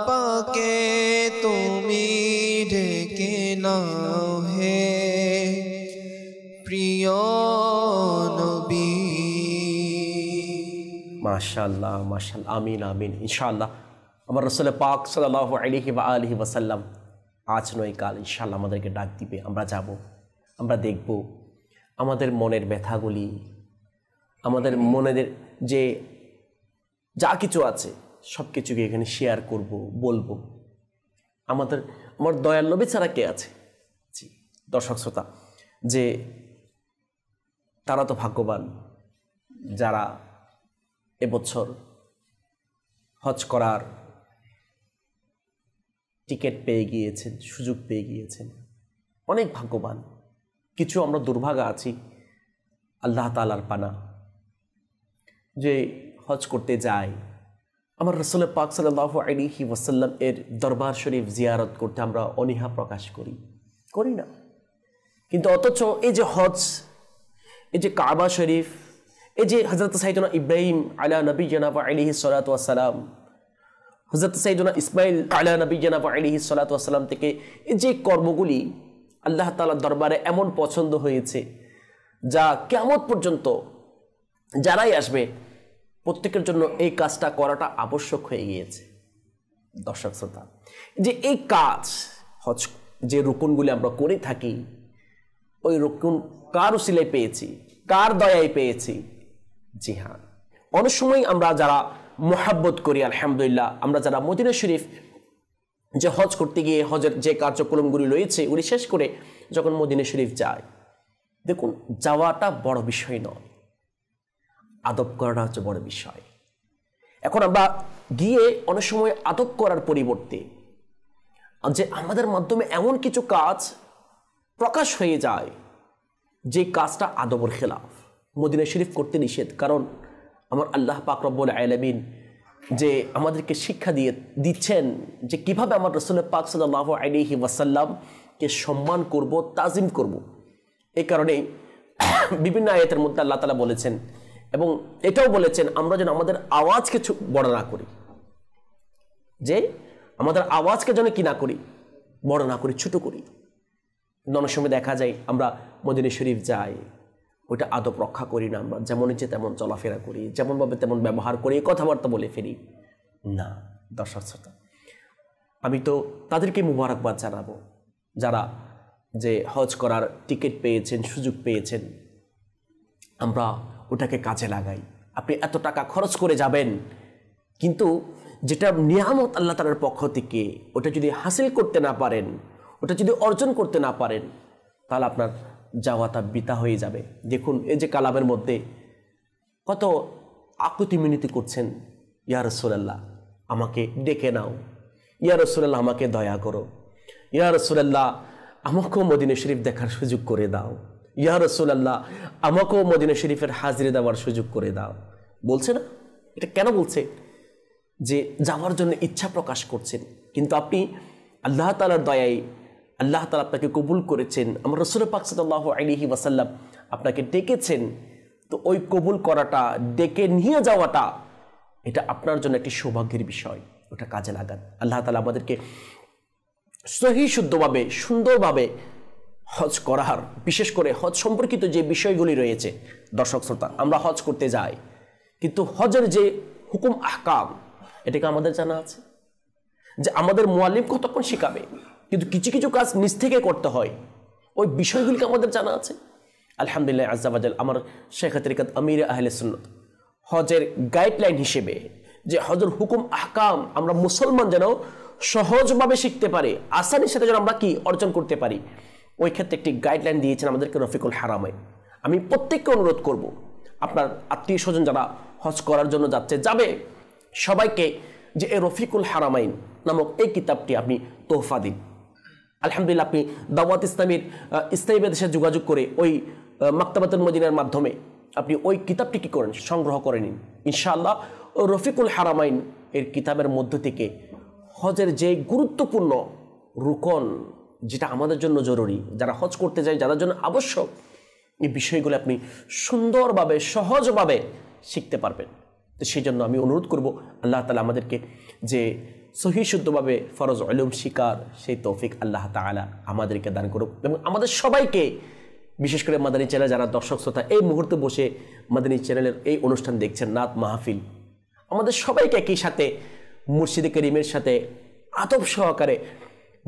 পাকে তুমি ডেকে নাও হে প্রিয় নবী মাশাআল্লাহ মাশাআল্লাহ আমিন আমিন ইনশাআল্লাহ আমার রাসূল পাক সাল্লাল্লাহু আলাইহি ওয়া আলিহি ওয়াসাল্লাম আজ নয় কাল ইনশাআল্লাহ আমাদেরকে ডাক দিবে আমরা যাব আমরা দেখব আমাদের মনের ব্যথাগুলি আমাদের মনের যে যা কিছু আছে সব কিছুকে এখানে শেয়ার করব বলবো আমার দয়াল নবী ছাড়া কে আছে জি দর্শক শ্রোতা যে তারা তো ভাগ্যবান যারা এবছর হজ করার টিকিট পেয়ে গিয়েছেন সুযোগ পেয়ে গিয়েছেন অনেক ভাগ্যবান কিছু আমরা দুর্ভাগা আছি আল্লাহ তাআলার পানা যে হজ করতে যাই আমার রাসূল পাক সাল্লাল্লাহু আলাইহি ওয়াসাল্লাম এর দরবার শরীফ জিয়ারত করতে আমরা অনীহা প্রকাশ করি না কিন্তু অথচ এই যে হজ এই যে কাবা শরীফ এই যে হযরত সাইয়েদনা ইব্রাহিম আলা নবিয়্যিনা ওয়া আলাইহিস সালাতু ওয়াস সালাম হযরত সাইয়েদনা ইসমাইল আলা নবিয়্যিনা ওয়া আলাইহিস সালাতু ওয়াস সালাম থেকে এই যে কর্মগুলি আল্লাহ তাআলার দরবারে এমন পছন্দ হয়েছে যা কিয়ামত পর্যন্ত যারাই আসবে প্রত্যেকের জন্য এই কাজটা করাটা আবশ্যক হয়ে গিয়েছে দর্শক শ্রোতা যে এই কাজ হজ যে রুকুনগুলি আমরা করে থাকি ওই রুকুন কার উসিলায় পেয়েছি কার দয়ায় পেয়েছি জি হ্যাঁ অনেক সময় আমরা যারা মুহাব্বত করি আলহামদুলিল্লাহ আমরা যারা মদিনা শরীফ যে হজ করতে গিয়ে হজের যে কার্যক্রমগুলি রয়েছে ওগুলি শেষ করে যখন মদিনা শরীফ যায় দেখুন যাওয়াটা বড় বিষয় নয় আদব করাটা হচ্ছে বড় বিষয় এখন আমরা গিয়ে অনেক সময় আদব করার পরিবর্তে যে আমাদের মাধ্যমে এমন কিছু কাজ প্রকাশ হয়ে যায় যে কাজটা আদবের খেলাফ মদিনা শরীফ করতে নিষেধ কারণ আমার আল্লাহ পাক রব্বুল আলামিন যে আমাদেরকে শিক্ষা দিচ্ছেন যে কিভাবে আমার রাসূল পাক সাল্লাল্লাহু আলাইহি ওয়াসাল্লামকে সম্মান করব, তাজিম করব। এই কারণেই বিভিন্ন আয়াতের মধ্যে আল্লাহ তাআলা বলেছেন এবং এটাও বলেছেন আমরা যেন আমাদের আওয়াজকে বড় না করি, যে আমাদের আওয়াজকে যেন কি না করি, বড় না করি, ছোট করি। অনেক সময় দেখা যায় আমরা মদিনা শরীফ যাই, ওইটা আদব রক্ষা করি না, আমরা যেমন ইচ্ছে তেমন চলাফেরা করি, যেমনভাবে তেমন ব্যবহার করি, কথাবার্তা বলে ফেরি না। দর্শক শ্রোতা, আমি তো তাদেরকে মুবারকবাদ জানাবো যারা যে হজ করার টিকিট পেয়েছেন, সুযোগ পেয়েছেন, আমরা ওটাকে কাজে লাগাই। আপনি এত টাকা খরচ করে যাবেন, কিন্তু যেটা নিয়ামত আল্লাহ তাআলার পক্ষ থেকে, ওটা যদি হাসিল করতে না পারেন, ওটা যদি অর্জন করতে না পারেন, তাহলে আপনার যাওয়াটা বৃথা হয়ে যাবে। দেখুন এই যে কালামের মধ্যে কত আকুতি মিনতি করছেন, ইয়া রাসূলুল্লাহ আমাকে ডেকে নাও, ইয়া রাসূলুল্লাহ আমাকে দয়া করো, ইয়া রাসূলুল্লাহ আমাকেও মদিনা শরীফ দেখার সুযোগ করে দাও, ইয়া রাসূলুল্লাহ আমাকেও মদিনা শরীফের হাজিরি দেওয়ার সুযোগ করে দাও। বলছে না? এটা কেন বলছে? যে যাওয়ার জন্য ইচ্ছা প্রকাশ করছেন। কিন্তু আপনি আল্লাহ তাআলার দয়ায় আল্লাহ তাআলা আপনাকে কবুল করেছেন, আমার রাসূল পাক সাল্লাল্লাহু আলাইহি ওয়াসাল্লাম আপনাকে ডেকেছেন, তো ওই কবুল করাটা, ডেকে নিয়ে যাওয়াটা, এটা আপনার জন্য একটি সৌভাগ্যের বিষয়। ওটা কাজে লাগান। আল্লাহ তাআলা আমাদেরকে সহি শুদ্ধভাবে, সুন্দরভাবে হজ করার, বিশেষ করে হজ সম্পর্কিত যে বিষয়গুলি রয়েছে, দর্শক শ্রোতা আমরা হজ করতে যাই, কিন্তু হজের যে হুকুম আহকাম, এটাকে আমাদের জানা আছে? যে আমাদের মুআল্লিম কতক্ষণ শিখাবে, কিন্তু কিছু কিছু কাজ নিজ থেকে করতে হয়, ওই বিষয়গুলিকে আমাদের জানা আছে। আলহামদুলিল্লাহ আজ্জা ওয়াজাল, আমার শেখ তরিকত আমির আহলে সুন্নাত হজের গাইডলাইন হিসেবে যে হজের হুকুম আহকাম আমরা মুসলমান যেন সহজভাবে শিখতে পারি, আসানির সাথে যেন আমরা কি অর্জন করতে পারি, ওই ক্ষেত্রে একটি গাইডলাইন দিয়েছেন আমাদেরকে রফিকুল হারামাইন। আমি প্রত্যেককে অনুরোধ করব, আপনার আত্মীয় স্বজন যারা হজ করার জন্য যাবে, সবাইকে যে এই রফিকুল হারামাইন নামক এই কিতাবটি আপনি তোহফা দিন। আলহামদুলিল্লাহ আপনি দাওয়াত ইসলামীর ইসলামী দেশে যোগাযোগ করে ওই মাকতাবাতুল মদিনার মাধ্যমে আপনি ওই কিতাবটি কি করেন, সংগ্রহ করে নিন। ইনশাআল্লাহ রফিকুল হারামাইন এর কিতাবের মধ্য থেকে হজের যে গুরুত্বপূর্ণ রুকন, যেটা আমাদের জন্য জরুরি, যারা হজ করতে যায়, যাদের জন্য আবশ্যক, এই বিষয়গুলো আপনি সুন্দরভাবে, সহজভাবে শিখতে পারবেন। তো সেই জন্য আমি অনুরোধ করব আল্লাহ তাআলা আমাদেরকে যে সহি শুদ্ধভাবে ফরজ উলুম শিকার, সেই তৌফিক আল্লাহ তাআলা আমাদেরকে দান করুক এবং আমাদের সবাইকে, বিশেষ করে মাদানী চ্যানেল যারা দর্শক শ্রোতা এই মুহূর্তে বসে মাদানী চ্যানেলের এই অনুষ্ঠান দেখছেন, নাত মাহফিল, আমাদের সবাইকে একই সাথে মুর্শিদে করিমের সাথে আদব সহকারে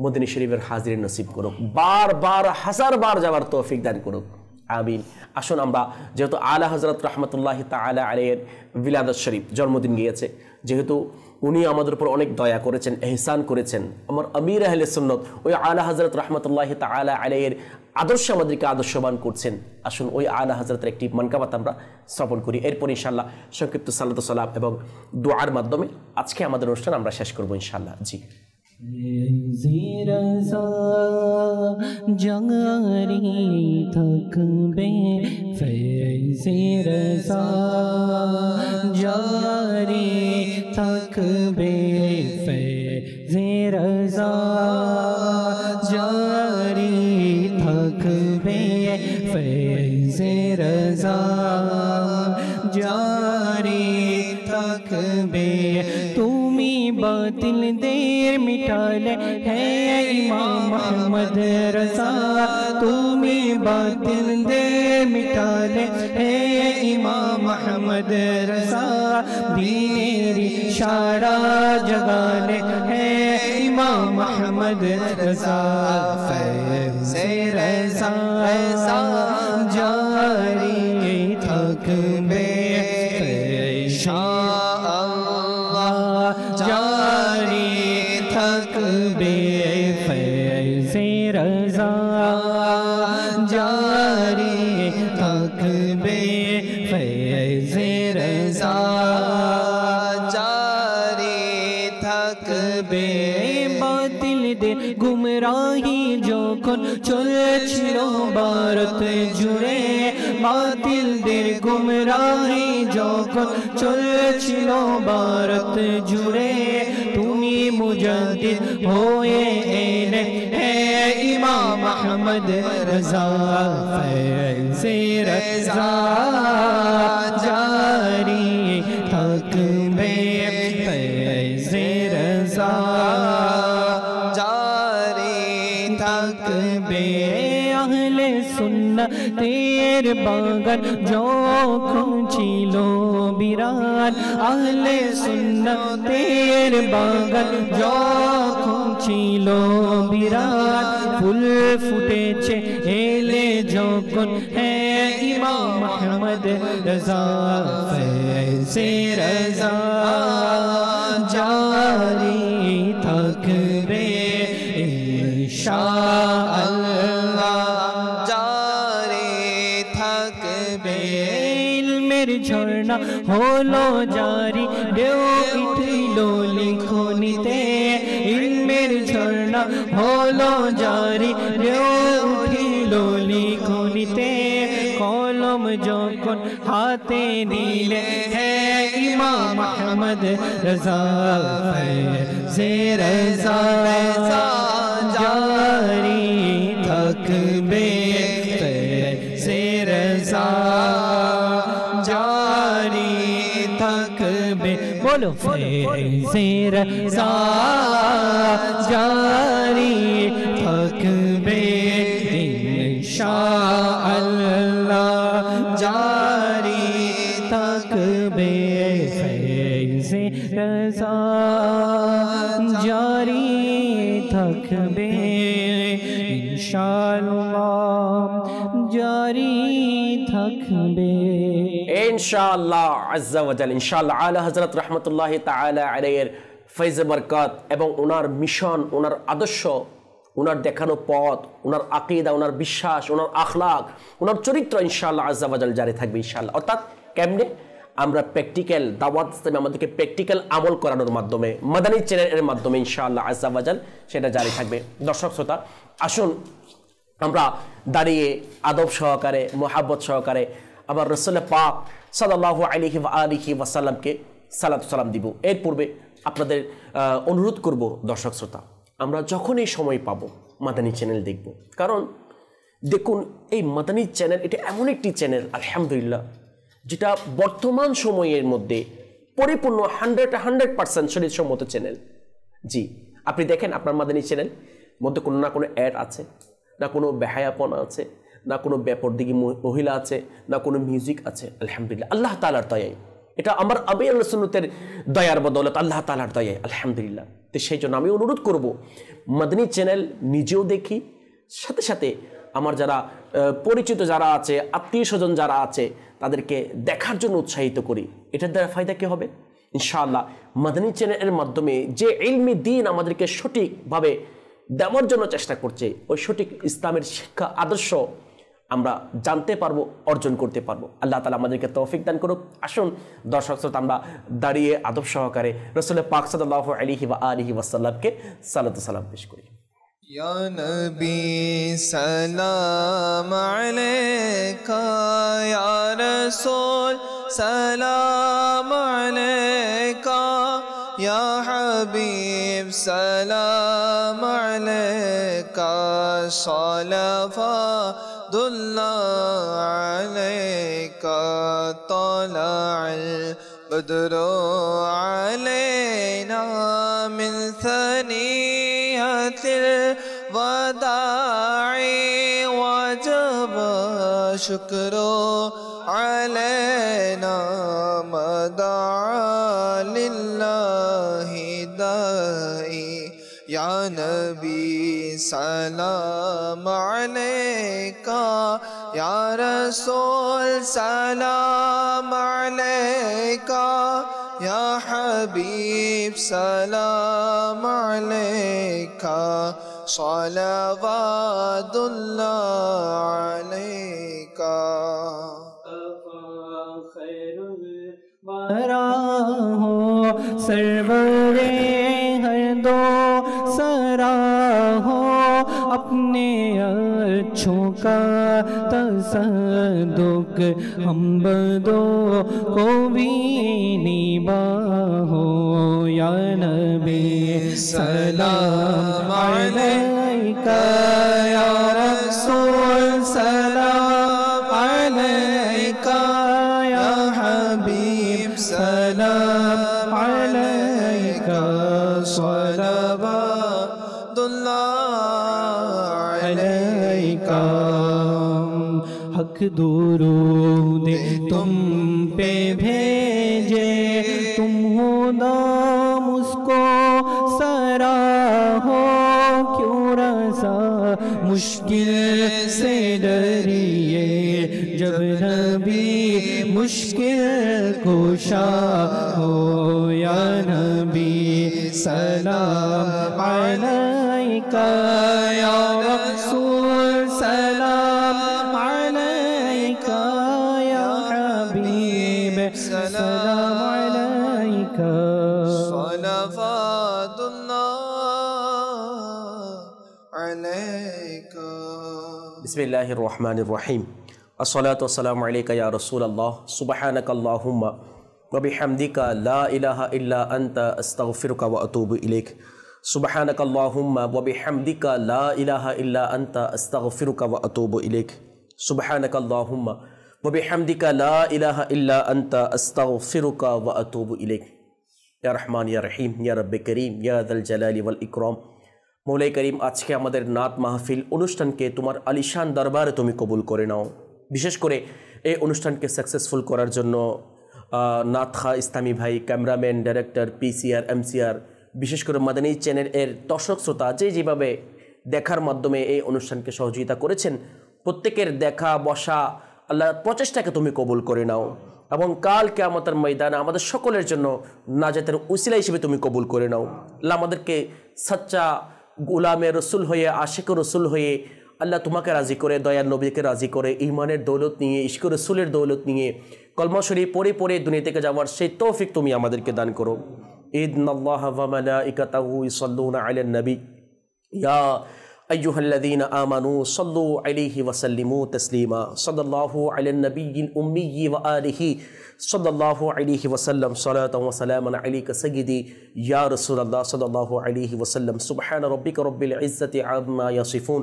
মদিনা শরীফের হাজিরি নসিব করুক, বারবার হাজারবার যাওয়ার তৌফিক দান করুক, আমিন। আসুন আমরা, যেহেতু আলা হযরত রাহমাতুল্লাহি তাআলা আলাইহির বিলাদত শরীফ, জন্মদিন গিয়েছে, যেহেতু উনি আমাদের উপর অনেক দয়া করেছেন, এহসান করেছেন, আমার আমির আহলে সুন্নাত ওই আলা হযরত রাহমাতুল্লাহি তাআলা আলাইহির আদর্শে আমাদেরকে আদর্শবান করছেন। আসুন ওই আলা হযরতের একটি মানকাবাত আমরা শ্রবণ করি, এরপর ইনশাআল্লাহ সংক্ষিপ্ত সালাত ও সালাম এবং দোয়ার মাধ্যমে আজকে আমাদের অনুষ্ঠান আমরা শেষ করব ইনশাআল্লাহ। জি জারি থাকবে ফেজির জারি থাকবে ফেজির জারি থাকবে ফেজির জারি থাকবে। তুমি বাতিল দের মিটালে হে ইমাম আহমদ রজা, তুমি বাতিল দের মিটালে হে ইমাম আহমদ রজা, দীনেরি সারা জগালে হে ইমাম আহমদ রজা, ফैज़े रज़ा জারি থাকবে ইনশাআল্লাহ, জারি থাকবে ফैज़े रज़ा জারি থাকবে ফैज़े रज़ा জারি থাকবে। বাতিল দের গুমরাহ ইলাহি যখন চলছিল ভারত জুড়ে বাতিলদের গুমরাহি যখন চলছিল ভারত জুড়ে তুমি মুজাদ্দিদ হয়ে এলে হে ইমাম আহমদ রজা ফৈজে রজা জারি থাকবে ফৈজে রজা জারি থাকবে আহলে সুন্নতের বাগান যখন ছিল বিরান আহলে সুন্নতের বাগান যখন ছিল বিরান ফুল ফুটেছে এলে যখন হে ইমাম আহমদ রজা ফৈজে রজা জারি থাকবে ইনশাআল্লাহ জারি থাকবে ইলমের ঝর্ণা হলো জারি ঢেউ উঠিল লিখনিতে ইলমের ঝর্ণা হলো জারি ঢেউ উঠিল লিখনিতে কলম যখন হাতে নিলে হে ইমাম আহমদ রজা ফৈজে রজা জারি থাকবে ফৈজে রজা জারি থাকবে বলো ফৈজে রজা জারি থাকবে ইনশাআল্লাহ জারি থাকবে ফৈজে রজা জারি থাকবে ইনশাআল্লাহ জারি থাকবে ইনশাআল্লাহ আজ্জা ওয়া জাল ইনশাআল্লাহ আলা হযরত রাহমাতুল্লাহি তাআলা আলাইহির ফয়জ বরকত এবং ওনার মিশন ওনার আদর্শ ওনার দেখানো পথ ওনার আকীদা ওনার বিশ্বাস ওনার আখলাক ওনার চরিত্র ইনশাআল্লাহ আজ্জা ওয়া জাল জারি থাকবে ইনশাআল্লাহ অর্থাৎ কেমনে আমরা প্র্যাকটিক্যাল দাওয়াত ইসলামে আমাদেরকে প্র্যাকটিক্যাল আমল করানোর মাধ্যমে মাদানী চ্যানেলের মাধ্যমে ইনশাআল্লাহ আজ্জা ওয়া জাল সেটা জারি থাকবে দর্শক শ্রোতা আসুন আমরা দাঁড়িয়ে আদব সহকারে মোহাব্বত সহকারে আবার রাসূল পাক সাল্লাল্লাহু আলাইহি ওয়া আলিহি ওয়াসাল্লামকে সালাত সালাম দিব এর পূর্বে আপনাদের অনুরোধ করব দর্শক শ্রোতা আমরা যখনই সময় পাব মাদানী চ্যানেল দেখব কারণ দেখুন এই মাদানী চ্যানেল এটা এমন একটি চ্যানেল আলহামদুলিল্লাহ যেটা বর্তমান সময়ের মধ্যে পরিপূর্ণ 100% শরীয়তসম্মত চ্যানেল জি আপনি দেখেন আপনার মাদানী চ্যানেল মধ্যে কোনো না কোনো অ্যাড আছে না কোনো বেহায়াপনা আছে না কোনো বেপরদিগী মহিলা আছে না কোনো মিউজিক আছে আলহামদুলিল্লাহ আল্লাহ তাআলার দয়ায় এটা আমার আমির সুন্নতের দয়ার বদৌলত আল্লাহ তাআলার দয়ায় আলহামদুলিল্লাহ তো সেই জন্য আমি অনুরোধ করব মাদানী চ্যানেল নিজেও দেখি সাথে সাথে আমার যারা পরিচিত যারা আছে আত্মীয় স্বজন যারা আছে তাদেরকে দেখার জন্য উৎসাহিত করি এটার দ্বারা ফায়দা কি হবে ইনশাআল্লাহ মাদানী চ্যানেলের মাধ্যমে যে ইলমি দ্বীন আমাদেরকে সঠিকভাবে দেওয়ার জন্য চেষ্টা করছে ওই সঠিক ইসলামের শিক্ষা আদর্শ আমরা জানতে পারবো অর্জন করতে পারবো আল্লাহ তাআলা আমাদেরকে তৌফিক দান করুক আসুন দর্শক শ্রোতা আমরা দাঁড়িয়ে আদব সহকারে রাসূল পাক সাল্লাল্লাহু আলাইহি ওয়া আলিহি ওয়াসাল্লামকে সালাতু সালাম পেশ করি ইয়া নবী সালাম আলাইকা ইয়া রাসূল সালাম আলাইকা ইয়া হাবিব সালাম আলাইকা সালাওয়াতুল্লাহ আলাইকা তালাআল বদরু আলাইনা মিন সানিয়াতিল ওয়াদা'i ওয়াজাব শুকরু আলাইনা মাদা লিল্লাহি দাই ইয়া নবী সালাম আলাইকা ইয়া রাসূল সালাম আলাইকা ইয়া হাবিব সালাম আলাইকা সালাওয়াতুল্লাহ আলাইকা हो सरवरे हर दो सरा हो अपने अच्छों का तसद्दुक हम बदों को भी निभाओ या नबी सलाम अलैका या रसूल सलाम अलैका या हबीब सलाम अलैका सलवातुल्लाह अलैका हक दुरूद तुम पे भेजे तुम हो नाम उसको सराहो क्यों रसा मुश्किल से डरिए जब नबी मुश्किल कुशा हो या नबी सलाम अलैका या रसूल सलाम अलैका या हबीब सलाम अलैका सलवातुल्लाह अलैका। बिस्मिल्लाहिर्रहमानिर्रहीम। अस्सलातु वस्सलामु अलैका या रसूलल्लाह सुब्हानकल्लाहुम्मा व बिहम्दिका ला इलाहा इल्ला अंता अस्तगफिरुका व अतूबु इलैक। सुब्हानकल्लाहुम्मा व बिहम्दिका ला इलाहा इल्ला अंता अस्तगफिरुका व अतूबु इलैक। सुब्हानकल्लाहुम्मा व बिहम्दिका ला इलाहा इल्ला अंता अस्तगफिरुका व अतूबु इलैक। या रहमान या रहीम या रब्बे करीम या दल जलाली वल इकराम। मौলাই करीम আজকে আমাদের নাত মাহফিল অনুষ্ঠানকে তোমার আলিশান দরবারে তুমি কবুল করে নাও। বিশেষ করে এই অনুষ্ঠানকে সাকসেসফুল করার জন্য নাত খা ইসলামী ভাই, ক্যামেরাম্যান, ডাইরেক্টর, পিসিআর, এমসিআর, বিশেষ করে মাদানী চ্যানেল এর দর্শক শ্রোতা যেভাবে দেখার মাধ্যমে এই অনুষ্ঠানকে সহযোগিতা করেছেন, প্রত্যেকের দেখা বসা আল্লাহ প্রচেষ্টাকে তুমি কবুল করে নাও এবং কাল কিয়ামতের ময়দানে আমাদের সকলের জন্য নাজাতের উসিলা হিসেবে তুমি কবুল করে নাও। আল্লাহ আমাদেরকে সচ্চা গোলামে রসুল হয়ে, আশিক রসুল হয়ে আল্লাহ তোমাকে রাজি করে, দয়ার নবীকে রাজি করে, ঈমানের দৌলত নিয়ে, ইশক রসুলের দৌলত নিয়ে কলমা শরীফ পড়ে পড়ে দুনিয়া থেকে যাওয়ার সেই তৌফিক তুমি আমাদেরকে দান করো। ইন্নাল্লাহা ওয়া মালাইকাতাহু ইউসাল্লুনা আলান নবী ইয়া আইয়ুহাল্লাযীনা আমানু সাল্লু আলাইহি ওয়া সাল্লিমু তাসলিমা। সাল্লাল্লাহু আলান নবিয়্যিল উম্মিয়্যি ওয়া আলিহি সাল্লাল্লাহু আলাইহি ওয়া সাল্লাম সালাতান ওয়া সালামান আলাইকা সাইয়্যিদি ইয়া রাসূলুল্লাহ সাল্লাল্লাহু আলাইহি ওয়া সাল্লাম। সুবহানা রাব্বিকা রাব্বিল ইজ্জাতি আম্মা ইয়াসিফুন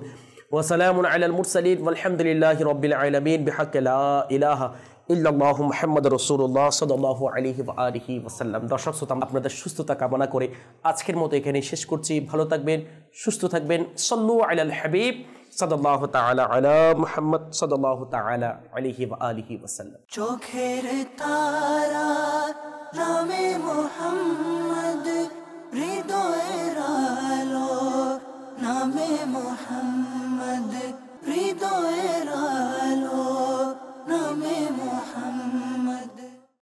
ওয়া সালামুন আলাল মুরসালিন ওয়ালহামদুলিল্লাহি রাব্বিল আলামিন বিহাক্কি লা ইলাহা ইল্লাল্লাহু মুহাম্মাদুর রাসূলুল্লাহ সাল্লাল্লাহু আলাইহি ওয়া আলিহি ওয়া সাল্লাম। দর্শক শ্রোতা, আপনাদের সুস্থতা কামনা করে আজকের মতো এখানেই শেষ করছি। ভালো থাকবেন, সুস্থ থাকবেন। সাল্লু আলাল হাবিব সাল্লাল্লাহু তাআলা আলা মুহাম্মদ সাল্লাল্লাহু তাআলা আলাইহি ওয়া আলিহি ওয়া সাল্লাম। চোখের তারা নামে মুহাম্মদ, হৃদয়ের আলো নামে মুহাম্মদ।